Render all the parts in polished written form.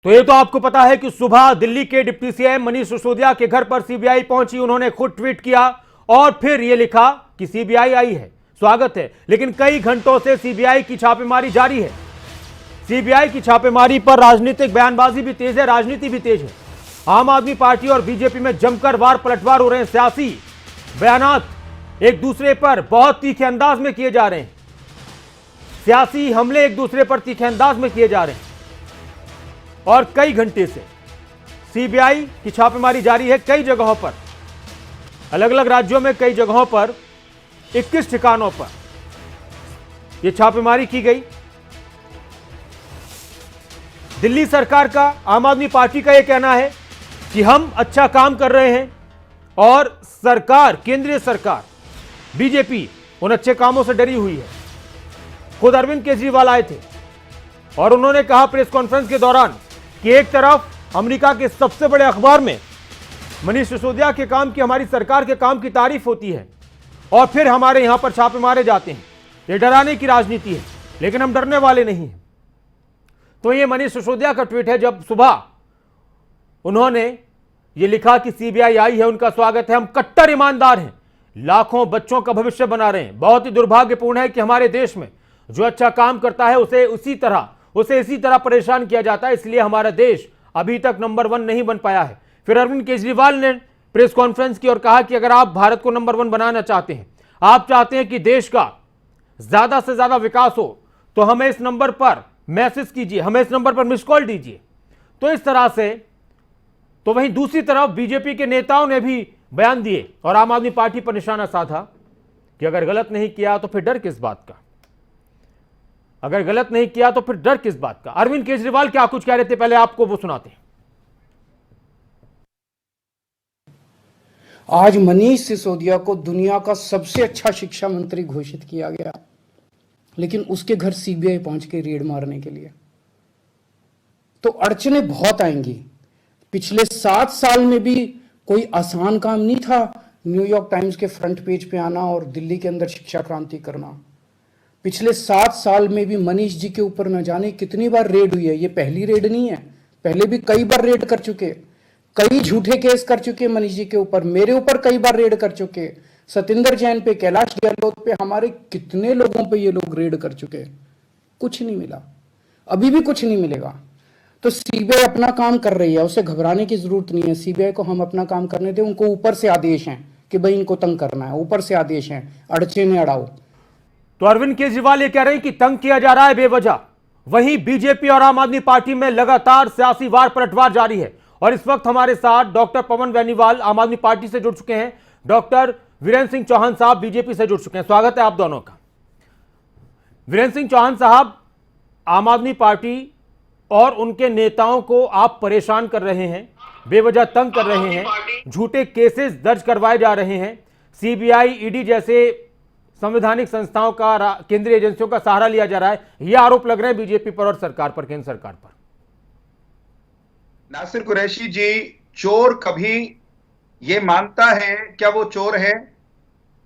तो ये तो आपको पता है कि सुबह दिल्ली के डिप्टी सीएम मनीष सिसोदिया के घर पर सीबीआई पहुंची, उन्होंने खुद ट्वीट किया और फिर ये लिखा कि सीबीआई आई है, स्वागत है। लेकिन कई घंटों से सीबीआई की छापेमारी जारी है। सीबीआई की छापेमारी पर राजनीतिक बयानबाजी भी तेज है, राजनीति भी तेज है। आम आदमी पार्टी और बीजेपी में जमकर वार पलटवार हो रहे हैं। सियासी बयानात एक दूसरे पर बहुत तीखे अंदाज में किए जा रहे हैं। सियासी हमले एक दूसरे पर तीखे अंदाज में किए जा रहे हैं और कई घंटे से सीबीआई की छापेमारी जारी है। कई जगहों पर, अलग अलग राज्यों में कई जगहों पर 21 ठिकानों पर यह छापेमारी की गई। दिल्ली सरकार का, आम आदमी पार्टी का यह कहना है कि हम अच्छा काम कर रहे हैं और सरकार, केंद्रीय सरकार बीजेपी उन अच्छे कामों से डरी हुई है। खुद अरविंद केजरीवाल आए थे और उन्होंने कहा प्रेस कॉन्फ्रेंस के दौरान कि एक तरफ अमेरिका के सबसे बड़े अखबार में मनीष सिसोदिया के काम की, हमारी सरकार के काम की तारीफ होती है और फिर हमारे यहां पर छापे मारे जाते हैं। यह डराने की राजनीति है, लेकिन हम डरने वाले नहीं हैं। तो यह मनीष सिसोदिया का ट्वीट है जब सुबह उन्होंने यह लिखा कि सीबीआई आई है, उनका स्वागत है, हम कट्टर ईमानदार हैं, लाखों बच्चों का भविष्य बना रहे हैं। बहुत ही दुर्भाग्यपूर्ण है कि हमारे देश में जो अच्छा काम करता है उसे इसी तरह परेशान किया जाता है, इसलिए हमारा देश अभी तक नंबर 1 नहीं बन पाया है। फिर अरविंद केजरीवाल ने प्रेस कॉन्फ्रेंस की और कहा कि अगर आप भारत को नंबर 1 बनाना चाहते हैं, आप चाहते हैं कि देश का ज्यादा से ज्यादा विकास हो, तो हमें इस नंबर पर मैसेज कीजिए, हमें इस नंबर पर मिस कॉल दीजिए। तो इस तरह से, तो वहीं दूसरी तरफ बीजेपी के नेताओं ने भी बयान दिए और आम आदमी पार्टी पर निशाना साधा कि अगर गलत नहीं किया तो फिर डर किस बात का, अगर गलत नहीं किया तो फिर डर किस बात का। अरविंद केजरीवाल क्या कुछ कह रहे थे, पहले आपको वो सुनाते हैं। आज मनीष सिसोदिया को दुनिया का सबसे अच्छा शिक्षा मंत्री घोषित किया गया, लेकिन उसके घर सीबीआई पहुंच के रेड मारने के लिए। तो अड़चनें बहुत आएंगी। पिछले 7 साल में भी कोई आसान काम नहीं था न्यूयॉर्क टाइम्स के फ्रंट पेज पे आना और दिल्ली के अंदर शिक्षा क्रांति करना। पिछले 7 साल में भी मनीष जी के ऊपर न जाने कितनी बार रेड हुई है। ये पहली रेड नहीं है, पहले भी कई बार रेड कर चुके, कई झूठे केस कर चुके मनीष जी के ऊपर, मेरे ऊपर कई बार रेड कर चुके, सतिंदर जैन पे, कैलाश गहलोत पे, हमारे कितने लोगों पे ये लोग रेड कर चुके। कुछ नहीं मिला, अभी भी कुछ नहीं मिलेगा। तो सीबीआई अपना काम कर रही है, उसे घबराने की जरूरत नहीं है। सीबीआई को हम अपना काम करने दें। उनको ऊपर से आदेश हैं कि भाई इनको तंग करना है, ऊपर से आदेश हैं, अड़चने अड़ाओ। तो अरविंद केजरीवाल ये कह रहे हैं कि तंग किया जा रहा है बेवजह। वहीं बीजेपी और आम आदमी पार्टी में लगातार सियासी वार पलटवार जारी है और इस वक्त हमारे साथ डॉक्टर पवन बेनीवाल आम आदमी पार्टी से जुड़ चुके हैं, डॉक्टर वीरेंद्र सिंह चौहान साहब बीजेपी से जुड़ चुके हैं। स्वागत है आप दोनों का। वीरेंद्र सिंह चौहान साहब, आम आदमी पार्टी और उनके नेताओं को आप परेशान कर रहे हैं, बेवजह तंग कर रहे हैं, झूठे केसेस दर्ज करवाए जा रहे हैं, सीबीआई, ईडी जैसे संवैधानिक संस्थाओं का, केंद्रीय एजेंसियों का सहारा लिया जा रहा है। यह आरोप लग रहे हैं बीजेपी पर और सरकार पर, केंद्र सरकार पर। नासिर कुरैशी जी, चोर कभी ये मानता है क्या वो चोर है?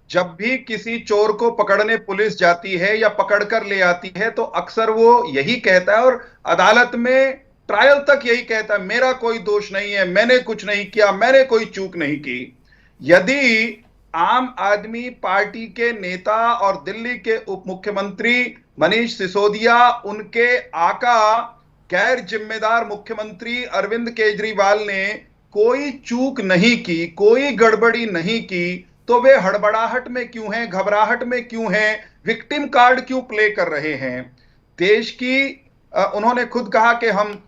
जब भी किसी चोर को पकड़ने पुलिस जाती है या पकड़कर ले आती है तो अक्सर वो यही कहता है और अदालत में ट्रायल तक यही कहता है, मेरा कोई दोष नहीं है, मैंने कुछ नहीं किया, मैंने कोई चूक नहीं की। यदि आम आदमी पार्टी के नेता और दिल्ली के उप मुख्यमंत्री मनीष सिसोदिया, उनके आका गैर जिम्मेदार मुख्यमंत्री अरविंद केजरीवाल ने कोई चूक नहीं की, कोई गड़बड़ी नहीं की, तो वे हड़बड़ाहट में क्यों हैं, घबराहट में क्यों हैं, विक्टिम कार्ड क्यों प्ले कर रहे हैं? देश की उन्होंने खुद कहा कि हम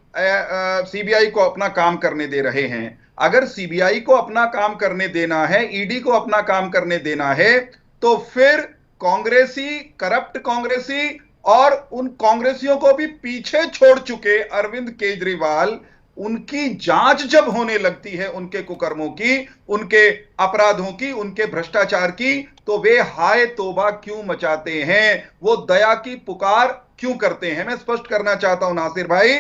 सीबीआई को अपना काम करने दे रहे हैं। अगर सीबीआई को अपना काम करने देना है, ईडी को अपना काम करने देना है, तो फिर कांग्रेसी, करप्ट कांग्रेसी और उन कांग्रेसियों को भी पीछे छोड़ चुके अरविंद केजरीवाल, उनकी जांच जब होने लगती है उनके कुकर्मों की, उनके अपराधों की, उनके भ्रष्टाचार की, तो वे हाय तौबा क्यों मचाते हैं, वो दया की पुकार क्यों करते हैं? मैं स्पष्ट करना चाहता हूं नासिर भाई,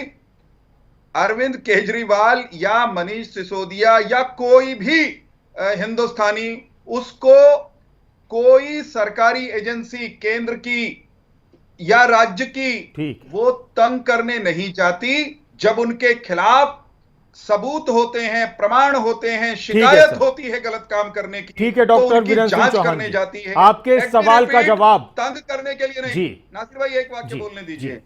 अरविंद केजरीवाल या मनीष सिसोदिया या कोई भी हिंदुस्तानी, उसको कोई सरकारी एजेंसी केंद्र की या राज्य की वो तंग करने नहीं जाती। जब उनके खिलाफ सबूत होते हैं, प्रमाण होते हैं, है शिकायत सर। होती है गलत काम करने की, ठीक है तो डॉक्टर उनकी वीरेंद्र सिंह जांच चौहान करने जी, जाती है। आपके Let me सवाल का repeat, जवाब। तंग करने के लिए नहीं। जी नासिर भाई एक वाक्य जी बोलने जी दीजिए।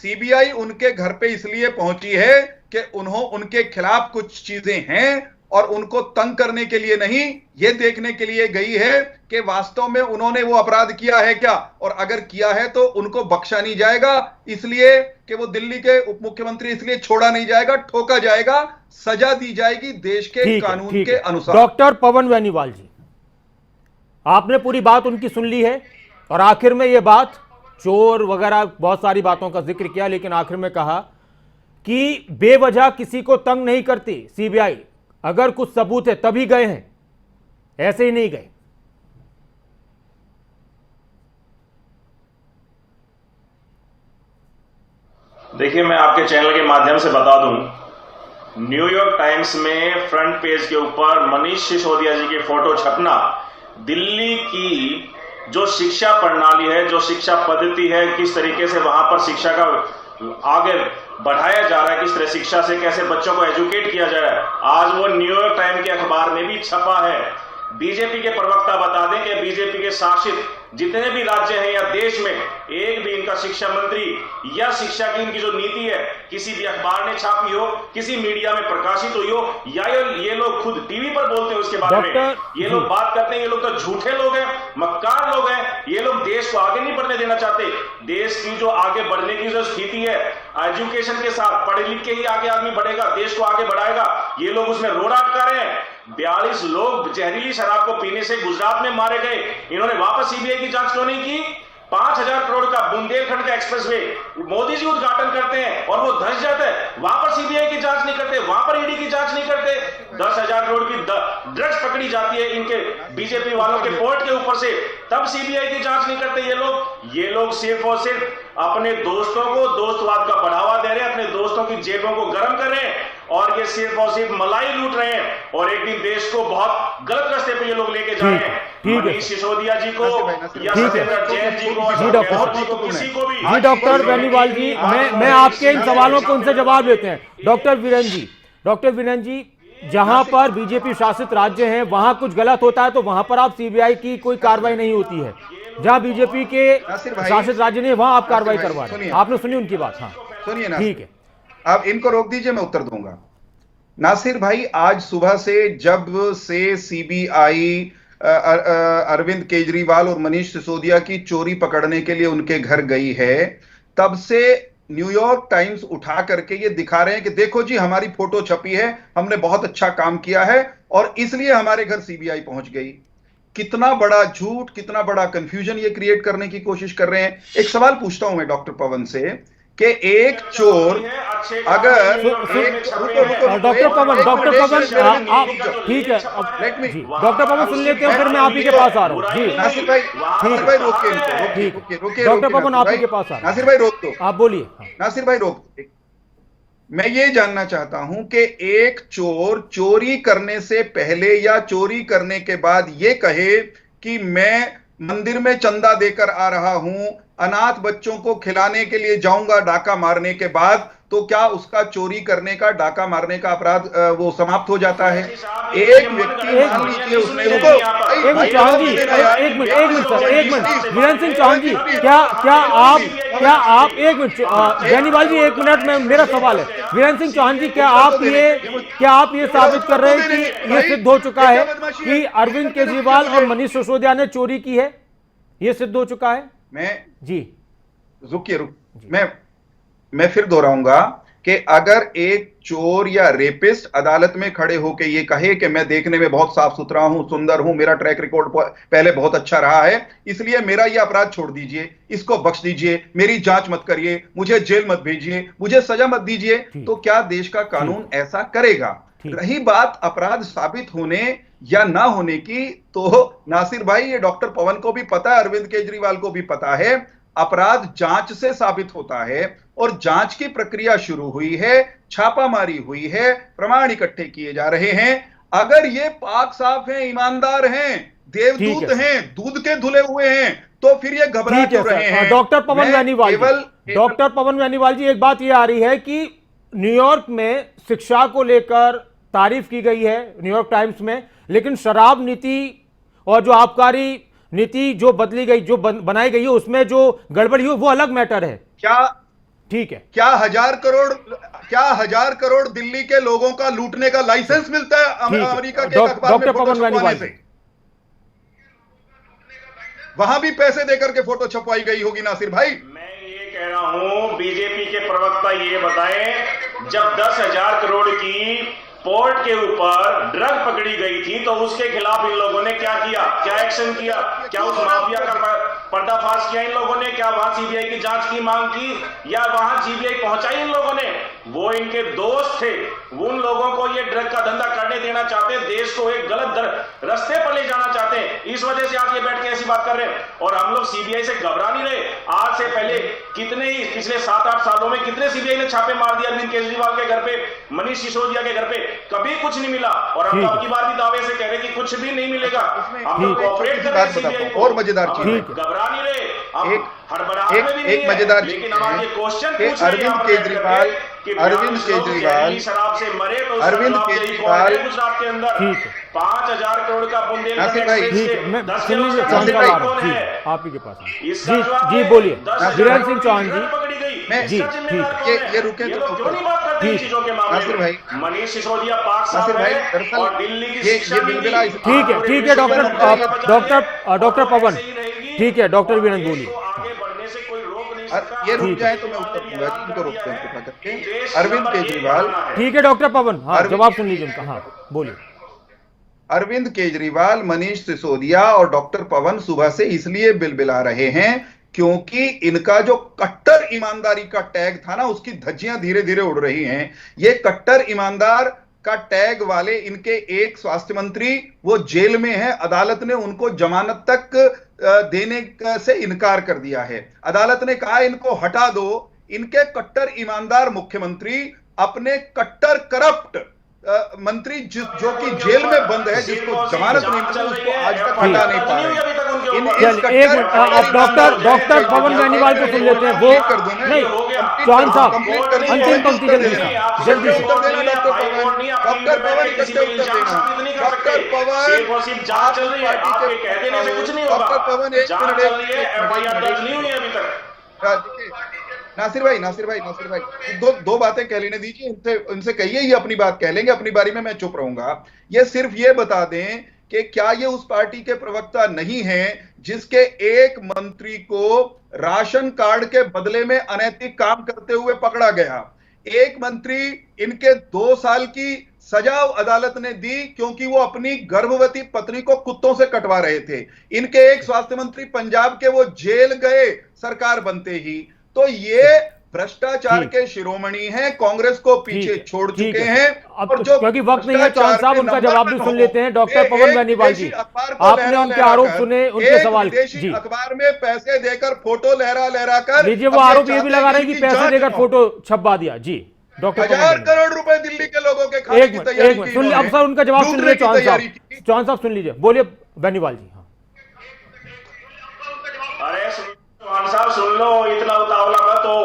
सीबीआई उनके घर पे इसलिए पहुंची है कि उनके खिलाफ कुछ चीजें हैं और उनको तंग करने के लिए नहीं, यह देखने के लिए गई है कि वास्तव में उन्होंने वो अपराध किया है क्या, और अगर किया है तो उनको बख्शा नहीं जाएगा, इसलिए कि वो दिल्ली के उप मुख्यमंत्री, इसलिए छोड़ा नहीं जाएगा, ठोका जाएगा, सजा दी जाएगी देश के ठीक है, कानून ठीक के है। अनुसार। डॉक्टर पवन बेनीवाल जी, आपने पूरी बात उनकी सुन ली है और आखिर में ये बात, चोर वगैरह बहुत सारी बातों का जिक्र किया, लेकिन आखिर में कहा कि बेवजह किसी को तंग नहीं करती सीबीआई, अगर कुछ सबूत है तभी गए हैं, ऐसे ही नहीं गए। देखिए, मैं आपके चैनल के माध्यम से बता दूं, न्यूयॉर्क टाइम्स में फ्रंट पेज के ऊपर मनीष सिसोदिया जी की फोटो छपना दिल्ली की जो शिक्षा प्रणाली है, जो शिक्षा पद्धति है, किस तरीके से वहां पर शिक्षा का आगे बढ़ाया जा रहा है, किस तरह शिक्षा से कैसे बच्चों को एजुकेट किया जा रहा है, आज वो न्यूयॉर्क टाइम के अखबार में भी छपा है। बीजेपी के प्रवक्ता बता दें कि बीजेपी के शासित जितने भी राज्य हैं या देश में एक भी इनका शिक्षा मंत्री या शिक्षा की इनकी जो नीति है किसी भी अखबार ने छापी हो, किसी मीडिया में प्रकाशित हुई हो, या ये लोग खुद टीवी पर बोलते हैं उसके बारे में, ये लोग बात करते हैं, ये लोग तो झूठे लोग हैं, मक्कार लोग हैं, ये लोग देश को आगे नहीं बढ़ने देना चाहते। देश की जो आगे बढ़ने की जो स्थिति है, एजुकेशन के साथ पढ़ लिख के ही आगे आदमी बढ़ेगा, देश को आगे बढ़ाएगा, ये लोग उसमें रोड अटका रहे हैं। 42 लोग जहरीली शराब को पीने से गुजरात में मारे गए, इन्होंने वापस सीबीआई की जांच क्यों नहीं की? 5000 करोड़ का बुंदेलखंड का एक्सप्रेसवे मोदी जी उद्घाटन करते हैं और वो धंस जाता है, वहां पर सीबीआई की जांच नहीं करते, वहां पर ईडी की जांच नहीं करते। 10,000 करोड़ की ड्रग्स पकड़ी जाती है इनके बीजेपी वालों के पोर्ट के ऊपर से, तब सीबीआई की जांच नहीं करते ये लोग सिर्फ और सिर्फ अपने दोस्तों को दोस्तवाद का बढ़ावा दे रहे हैं, अपने दोस्तों की जेबों को गर्म कर रहे हैं, और ये सिर्फ और सिर्फ मलाई लूट रहे हैं, और एक दिन देश को बहुत गलत रास्ते पे ये लोग लेके जा रहे हैं। मनीष सिसोदिया जी को या सत्येंद्र जैन जी को, जी डॉक्टर, जी को, किसी को भी, जी डॉक्टर बेनीवाल जी, मैं आपके इन सवालों को उनसे जवाब देते हैं। डॉक्टर वीरेंद्र जी, जहां पर बीजेपी शासित राज्य हैं वहां कुछ गलत होता है तो वहां पर आप सीबीआई की कोई कार्रवाई नहीं होती है, जहां बीजेपी के शासित राज्य नहीं वहां आप कार्रवाई करवा रहे हैं। आपने सुनी उनकी बात? हाँ सुनिए ना, ठीक है, आप इनको रोक दीजिए, मैं उत्तर दूंगा। नासिर भाई, आज सुबह से जब से सीबीआई अरविंद केजरीवाल और मनीष सिसोदिया की चोरी पकड़ने के लिए उनके घर गई है, तब से न्यूयॉर्क टाइम्स उठा करके ये दिखा रहे हैं कि देखो जी हमारी फोटो छपी है, हमने बहुत अच्छा काम किया है और इसलिए हमारे घर सीबीआई पहुंच गई। कितना बड़ा झूठ, कितना बड़ा कंफ्यूजन ये क्रिएट करने की कोशिश कर रहे हैं। एक सवाल पूछता हूं मैं डॉक्टर पवन से कि एक चोर अगर डॉक्टर पवन आप ठीक है, डॉक्टर पवन सुन लेते हैं, फिर मैं आप ही के पास आ रहा हूँ। जी नासिर भाई रोकिए, डॉक्टर पवन आप ही के पास आ रहा हूँ। नासिर भाई रोक दो, आप बोलिए। नासिर भाई रोक दो। मैं ये जानना चाहता हूं कि एक चोर चोरी करने से पहले या चोरी करने के बाद ये कहे कि मैं मंदिर में चंदा देकर आ रहा हूं, अनाथ बच्चों को खिलाने के लिए जाऊंगा डाका मारने के बाद, तो क्या उसका चोरी करने का, डाका मारने का अपराध वो समाप्त हो जाता है? एक व्यक्ति मान लीजिए उसने एक मिनट वीरेंद्र सिंह चौहान जी, क्या आप एक मिनट, बेनीवाल जी एक मिनट में, मेरा सवाल है वीरेंद्र सिंह चौहान जी, क्या आप ये साबित कर रहे हैं कि ये सिद्ध हो चुका है कि अरविंद केजरीवाल और मनीष सिसोदिया ने चोरी की है? ये सिद्ध हो चुका है? मैं फिर दोहराऊंगा कि अगर एक चोर या रेपिस्ट अदालत में खड़े होकर ये कहे कि मैं देखने में बहुत साफ सुथरा हूं, सुंदर हूं, मेरा ट्रैक रिकॉर्ड पहले बहुत अच्छा रहा है, इसलिए मेरा ये अपराध छोड़ दीजिए, इसको बख्श दीजिए, मेरी जांच मत करिए, मुझे जेल मत भेजिए, मुझे सजा मत दीजिए, तो क्या देश का कानून ऐसा करेगा? रही बात अपराध साबित होने या ना होने की, तो नासिर भाई ये डॉक्टर पवन को भी पता है, अरविंद केजरीवाल को भी पता है, अपराध जांच से साबित होता है और जांच की प्रक्रिया शुरू हुई है, छापामारी हुई है, प्रमाण इकट्ठे किए जा रहे हैं। अगर ये पाक साफ हैं, ईमानदार हैं, देवदूत हैं, दूध के धुले हुए हैं, तो फिर ये घबरा क्यों रहे हैं? डॉक्टर पवन बेनीवाल जी, एक बात ये आ रही है कि न्यूयॉर्क में शिक्षा को लेकर तारीफ की गई है न्यूयॉर्क टाइम्स में, लेकिन शराब नीति और जो आबकारी नीति जो बदली गई, जो बनाई गई है, उसमें जो गड़बड़ी हुई वो अलग मैटर है। क्या ठीक है, क्या 1000 करोड़ दिल्ली के लोगों का लूटने का लाइसेंस मिलता है अमेरिका के अखबार में फोटो छपवाने से? वहां भी पैसे देकर के फोटो छपवाई गई होगी नासिर भाई। मैं ये कह रहा हूं, बीजेपी के प्रवक्ता ये बताएं, जब 10,000 करोड़ की पोर्ट के ऊपर ड्रग पकड़ी गई थी तो उसके खिलाफ इन लोगों ने क्या किया, क्या एक्शन किया, क्या उस माफिया का पर्दाफाश किया इन लोगों ने, क्या वहां सीबीआई की जांच की मांग की, या वहां सीबीआई पहुंचाई इन लोगों ने? वो इनके दोस्त थे, वो उन लोगों को ये ड्रग का धंधा करने देना चाहते हैं, देश को एक गलत रास्ते पर ले जाना चाहते हैं, इस वजह से आज ये बैठ के ऐसी बात कर रहे हैं। और हम लोग सीबीआई से घबरा नहीं रहे। आज से पहले कितने ही पिछले 7-8 सालों में कितने सीबीआई ने छापे मार दिया अरविंद केजरीवाल के घर पे, मनीष सिसोदिया के घर पे, कभी कुछ नहीं मिला। और हम अब की बार भी दावे से कह रहे कि कुछ भी नहीं मिलेगा। हम लोग कोऑपरेट कर रहे हैं सीबीआई को। और मजेदार चीज, घबरा नहीं रहे, एक मजेदार चीज, लेकिन हमारे ये क्वेश्चन पूछ अरविंद केजरीवाल शराब से मरे तो अरविंद केजरीवाल गुजरात के अंदर 5,000 करोड़ का बुंदेलखंड आप ही के पास जी बोलिए वीरेंद्र सिंह चौहान जी। ये रुके चीजों के मामले में मनीष सिसोदिया 5 साल में और दिल्ली की शिक्षा ठीक है डॉक्टर पवन, ठीक है डॉक्टर वीरेंद्र बोलिए। ये रुक जाए तो मैं उत्तर दूंगा, इनको रोकते हैं कृपा करके। अरविंद केजरीवाल, ठीक है डॉक्टर पवन, हाँ जवाब सुन लीजिए उनका, हाँ बोलिए। अरविंद केजरीवाल, मनीष सिसोदिया और डॉक्टर पवन सुबह से इसलिए बिलबिला रहे हैं क्योंकि इनका जो कट्टर ईमानदारी का टैग था ना, उसकी धज्जियां धीरे धीरे उड़ रही हैं। ये कट्टर ईमानदार का टैग वाले इनके एक स्वास्थ्य मंत्री वो जेल में है। अदालत ने उनको जमानत तक देने से इनकार कर दिया है। अदालत ने कहा इनको हटा दो। इनके कट्टर ईमानदार मुख्यमंत्री अपने कट्टर करप्ट मंत्री जो कि जेल में बंद है, जिसको जमानत नहीं मिली, उसको आज तक हटा नहीं पा रहे। डॉक्टर पवन बेनीवाल को सुन लेते हैं। वो नहीं, चौहान साहब अंतिम पंक्ति जल्दी से डॉक्टर पवन नासिर भाई दो बातें कह लेने दीजिए, इनसे कहिए ये अपनी बात कह लेंगे, अपनी बारी में मैं चुप रहूंगा। ये सिर्फ ये बता दें कि क्या ये उस पार्टी के प्रवक्ता नहीं हैं जिसके एक मंत्री को राशन कार्ड के बदले में अनैतिक काम करते हुए पकड़ा गया। एक मंत्री इनके 2 साल की सजा अदालत ने दी क्योंकि वो अपनी गर्भवती पत्नी को कुत्तों से कटवा रहे थे। इनके एक स्वास्थ्य मंत्री पंजाब के वो जेल गए सरकार बनते ही। तो ये भ्रष्टाचार के शिरोमणि हैं, कांग्रेस को पीछे छोड़ चुके हैं। और जो क्योंकि वक्त नहीं है, चौहान साहब उनका जवाब भी सुन लेते हैं। डॉक्टर पवन बेनीवाल जी, आपने उनके आरोप सुने, उनके सवाल जी। अखबार में पैसे देकर फोटो लहरा कर लीजिए, वो आरोप ये भी लगा रहे हैं कि पैसे देकर फोटो छपवा दिया जी। डॉक्टर 1000 करोड़ रुपए दिल्ली के लोगों के खाने की तैयारी की सुन, अब सर उनका जवाब सुन लीजिए। चौहान साहब सुन लीजिए, बोलिए बेनीवाल जी। अरे चौहान साहब सुन लो, इतना उतावला मत हो,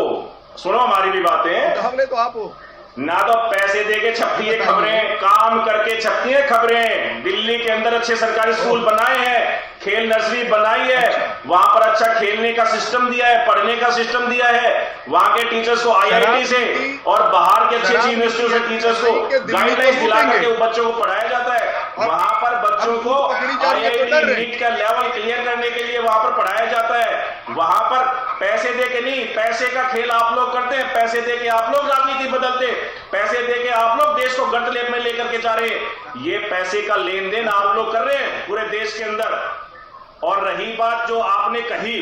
सुनो हमारी भी बातें। हमले तो आप हो ना, तो पैसे देके छपती है खबरें, काम करके छपती है खबरें। दिल्ली के अंदर अच्छे सरकारी स्कूल बनाए हैं, खेल नर्सरी बनाई है, वहां पर अच्छा खेलने का सिस्टम दिया है, पढ़ने का सिस्टम दिया है, वहां के टीचर्स को आईआईटी से और बाहर के अच्छी यूनिवर्सिटियों से टीचर्स को गाइडलाइंस दिला करके बच्चों को पढ़ाया जाता है। वहां पर बच्चों को आईआईटी नीट का लेवल क्लियर करने के लिए वहां पर पढ़ाया जाता है। वहां पर पैसे दे के नहीं, पैसे का खेल आप लोग करते हैं, पैसे दे के आप लोग राजनीति बदलते, पैसे दे के आप लोग देश को गर्त में लेकर के जा रहे हैं। ये पैसे का लेन देन आप लोग कर रहे हैं पूरे देश के अंदर। और रही बात जो आपने कही,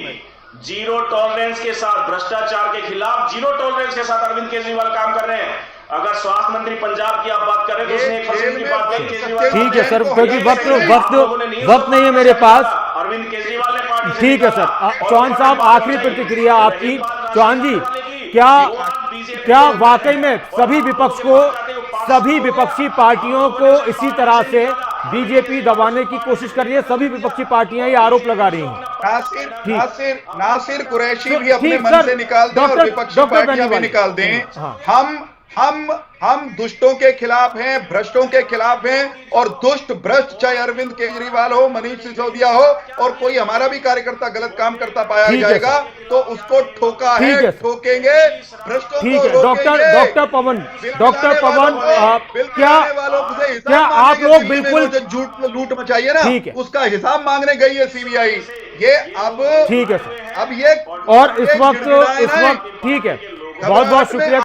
जीरो टॉलरेंस के साथ, भ्रष्टाचार के खिलाफ जीरो टॉलरेंस के साथ अरविंद केजरीवाल काम कर रहे हैं। अगर स्वास्थ्य मंत्री पंजाब की आप बात करें तो उसने 1% की बात की केजरीवाल। ठीक है सर, क्योंकि वक्त नहीं है मेरे पास। अरविंद केजरीवाल ने पार्टी, ठीक है सर। चौहान साहब आखिरी प्रतिक्रिया आपकी। चौहान जी, क्या वाकई में सभी विपक्षी पार्टियों को इसी तरह से बीजेपी दबाने की कोशिश कर रही है? सभी विपक्षी पार्टियां ये आरोप लगा रही हैं। नासिर कुरैशी भी अपने मन से निकाल दें और विपक्षी पार्टियां भी निकाल दें। हम दुष्टों के खिलाफ हैं, भ्रष्टों के खिलाफ हैं, और दुष्ट भ्रष्ट चाहे अरविंद केजरीवाल हो, मनीष सिसोदिया हो, और कोई हमारा भी कार्यकर्ता गलत काम करता पाया ठीक है जाएगा तो उसको ठोका ठीक है, है। ठोकेंगे, भ्रष्टों ठीक को है रोकेंगे। डॉक्टर पवन, क्या क्या आप लोग बिल्कुल झूठ लूट मचाइए ना, ठीक है। उसका हिसाब मांगने गई है सीबीआई। ये अब ठीक है सर, अब ये और इस वक्त ठीक है, बहुत बहुत शुक्रिया।